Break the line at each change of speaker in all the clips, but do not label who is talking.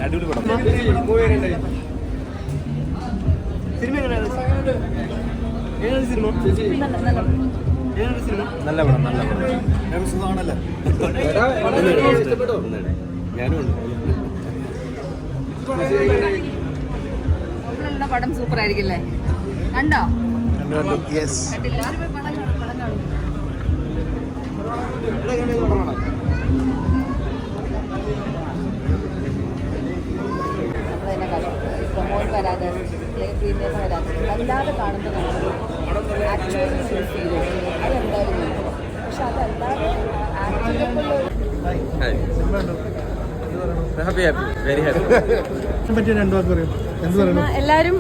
അടിപൊളി പടം. സിനിമ എങ്ങനെയാണ്? സിനിമ നല്ല പടം, നല്ല പടം. സുഖമാണല്ലോ. ഞാനും
പടം സൂപ്പർ ആയിരിക്കില്ലേ? കണ്ടോ? പ്രൊമോട്ട് വരാതെ പ്രീമിയം വരാതെ അല്ലാതെ കാണുമ്പോൾ നമുക്ക് ആക്ച്വലി ഫീൽ ചെയ്യും. അതെന്തായാലും പക്ഷെ അതല്ലാതെ
എല്ലാരും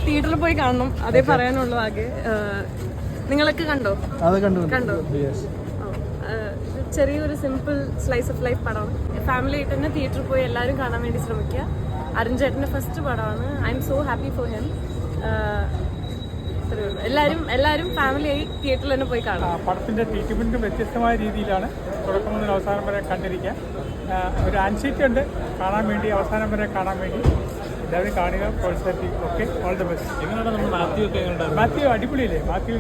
തിയേറ്ററിൽ പോയി കാണണം, അതേ പറയാനുള്ളൂ. ആകെ നിങ്ങളൊക്കെ കണ്ടോ? കണ്ടോ? ചെറിയൊരു സിമ്പിൾ സ്ലൈസ് ഓഫ് ലൈഫ് പടമാണ്. ഫാമിലി ആയിട്ട് തന്നെ തിയേറ്ററിൽ പോയി എല്ലാവരും കാണാൻ വേണ്ടി ശ്രമിക്കുക. അരുൺ ചേട്ടൻ്റെ ഫസ്റ്റ് പടമാണ്. I M so happy for him. എല്ലാവരും ഫാമിലിയായി തിയേറ്ററിൽ തന്നെ പോയി കാണാം.
പടത്തിൻ്റെ ട്രീറ്റ്മെൻറ്റ് വ്യത്യസ്തമായ രീതിയിലാണ് തുടക്കം മുതൽ അവസാനം വരെ കണ്ടിരിക്കുക. ഒരു ആൻസൈറ്റി ഉണ്ട് കാണാൻ വേണ്ടി, അവസാനം വരെ കാണാൻ വേണ്ടി. എല്ലാവരും കാണുക, പ്രോത്സാഹിപ്പിക്കുക. Okay, all the best. എങ്ങനെയാണ് നമ്മൾ മാത്യു ഒക്കെ? മാത്യു അടിപൊളിയില്ലേ? മാത്യു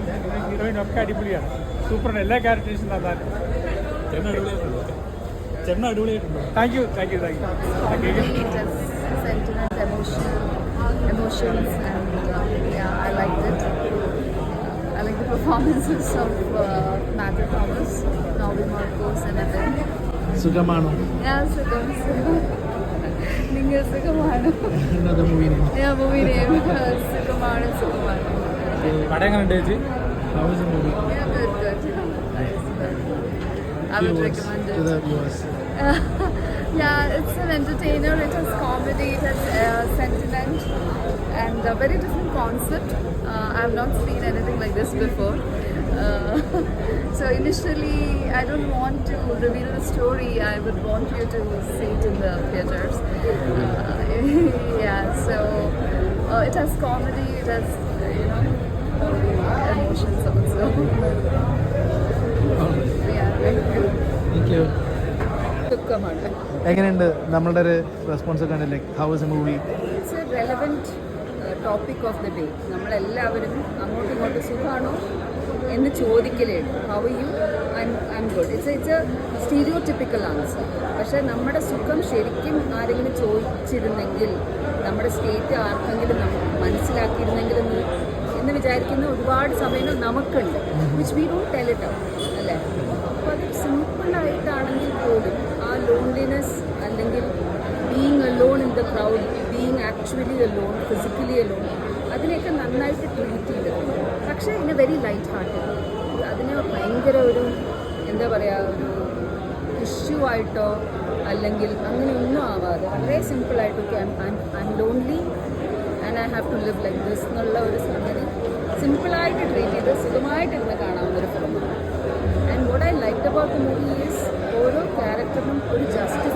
ഹീറോയിനും ഒക്കെ അടിപൊളിയാണ്. സൂപ്പറാണ്. എല്ലാ ക്യാരക്ടേഴ്സും നന്നാണ്. ചെന്ന അടിപൊളിയായിട്ടുണ്ട്. Thank you.
Emotions and I liked it. I like the performances of Matthew Thomas, Novi Marcos and Evan.
Sugamano.
Yeah, Sugam. Ningal Sugamano.
Another movie name.
Yeah, movie name. Sugamano.
How was the movie?
Yeah, good. I would recommend it.
To the viewers.
Yeah, it's an entertainer. It has comedy, it has sentiment, and a very different concept. I have not seen anything like this before. So initially, I don't want to reveal the story. I would want you to see it in the theaters. Yeah, so it has comedy, it has emotions also. Yeah,
Thank you.
ദുഃഖമാണ്.
എങ്ങനെയുണ്ട് നമ്മളുടെ ഒരു response ഒക്കെ ഉണ്ട്? Like how was a movie?
It's a relevant topic of the day. നമ്മളെല്ലാവരും അങ്ങോട്ടും ഇങ്ങോട്ടും സുഖമാണോ എന്ന് ചോദിക്കലേ. How you? I am good. It's a stereotypical answer. പക്ഷേ നമ്മുടെ സുഖം ശരിക്കും ആരെങ്കിലും ചോദിച്ചിരുന്നെങ്കിൽ, നമ്മുടെ സ്റ്റേറ്റ് ആർക്കെങ്കിലും മനസ്സിലാക്കിയിരുന്നെങ്കിൽ എന്ന് വിചാരിക്കുന്ന ഒരുപാട് സമയങ്ങൾ നമുക്കുണ്ട്. Which we don't tell it out, അല്ലേ? അപ്പോൾ അത് സിമ്പിളായിട്ടാണെങ്കിൽ പോലും ആ ലോൺലിനെസ് അല്ലെങ്കിൽ being alone in the crowd, being actually alone, physically alone, അതിനെയൊക്കെ നന്നായിട്ട് ട്രീറ്റ് ചെയ്തിട്ടുണ്ട്. പക്ഷേ in A very light hearted. അതിനെ ഭയങ്കര ഒരു എന്താ പറയുക, ഒരു ഇഷ്യൂ ആയിട്ടോ അല്ലെങ്കിൽ അങ്ങനെയൊന്നും ആവാതെ വളരെ സിമ്പിളായിട്ടൊക്കെ I am lonely and I have to live like this എന്നുള്ള ഒരു സംഗതി സിമ്പിളായിട്ട് ട്രീറ്റ് ചെയ്ത് സുഖമായിട്ടിരുന്ന് കാണാവുന്നൊരു ഫിലിമാണ്. And what I liked about the movie is ഓരോ ക്യാരക്ടറിനും ഒരു ജസ്റ്റിസ്